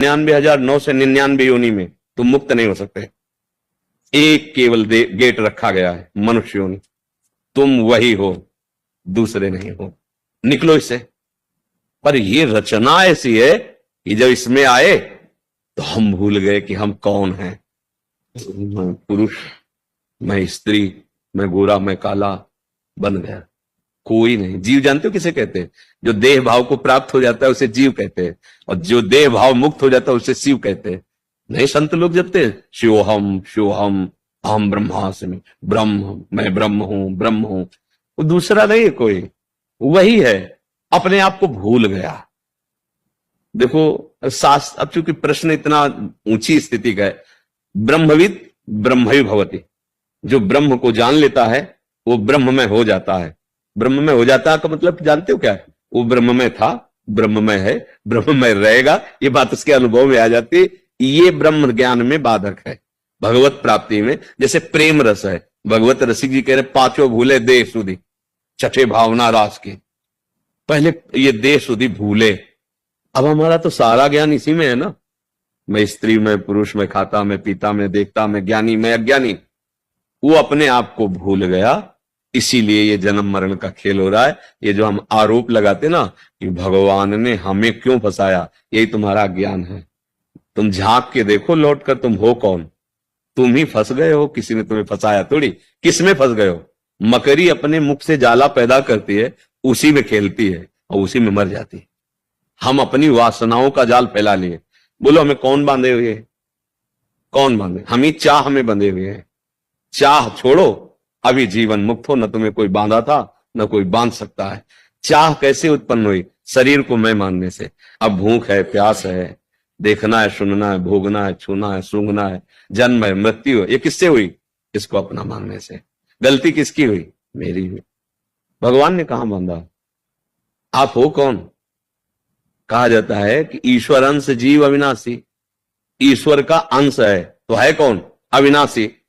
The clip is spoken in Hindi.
99,999 योनि में तुम मुक्त नहीं हो सकते। एक केवल गेट रखा गया है, मनुष्य योनि। तुम वही हो, दूसरे नहीं हो, निकलो इससे। पर ये रचना ऐसी है कि जब इसमें आए तो हम भूल गए कि हम कौन हैं। मैं पुरुष, मैं स्त्री, मैं गोरा, मैं काला बन गया। कोई नहीं। जीव जानते हो किसे कहते हैं? जो देह भाव को प्राप्त हो जाता है उसे जीव कहते हैं, और जो देह भाव मुक्त हो जाता है उसे शिव कहते हैं। नहीं, संत लोग जपते हैं शिवोहम शिवोहम, अहम ब्रह्मास्मि, ब्रह्म, मैं ब्रह्म हूं, ब्रह्म हूं। वो दूसरा नहीं है कोई, वही है। अपने आप को भूल गया। देखो शास्त्र, अब चूंकि प्रश्न इतना ऊंची स्थिति का है, ब्रह्मविद ब्रह्मैव भवति। जो ब्रह्म को जान लेता है वो ब्रह्म में हो जाता है। ब्रह्म में हो जाता है का मतलब जानते हो क्या है? वो ब्रह्म में था, ब्रह्म में है, ब्रह्म में रहेगा। ये बात उसके अनुभव में आ जाती है। ये ब्रह्म ज्ञान में बाधक है, भगवत प्राप्ति में। जैसे प्रेम रस है, भगवत रसिक जी कह रहे पांचों भूले देह सुधि, छठे भावना रास की। पहले ये देह सुधि भूले। अब हमारा तो सारा ज्ञान इसी में है ना। मैं स्त्री, मैं पुरुष, मैं खाता, मैं पीता, मैं देखता, मैं ज्ञानी, मैं अज्ञानी। वो अपने आप को भूल गया। इसीलिए ये जन्म मरण का खेल हो रहा है। ये जो हम आरोप लगाते ना कि भगवान ने हमें क्यों फंसाया, यही तुम्हारा ज्ञान है। तुम झांक के देखो लौट कर, तुम हो कौन? तुम ही फंस गए हो, किसी ने तुम्हें फंसाया थोड़ी। किस में फंस गए हो? मकड़ी अपने मुख से जाला पैदा करती है, उसी में खेलती है और उसी में मर जाती है। हम अपनी वासनाओं का जाल फैला लिए। बोलो हमें कौन बांधे हुए है? कौन बांधे? हम ही चाह में बंधे हुए हैं। चाह छोड़ो, अभी जीवन मुक्त हो। न तुम्हें कोई बांधा था, न कोई बांध सकता है। चाह कैसे उत्पन्न हुई? शरीर को मैं मानने से। अब भूख है, प्यास है, देखना है, सुनना है, भोगना है, छूना है, सूंघना है, जन्म है, मृत्यु है, ये किससे हुई? इसको अपना मानने से। गलती किसकी हुई? मेरी हुई। भगवान ने कहां बांधा? आप हो कौन? कहा जाता है कि ईश्वर अंश जीव अविनाशी। ईश्वर का अंश है तो है कौन? अविनाशी।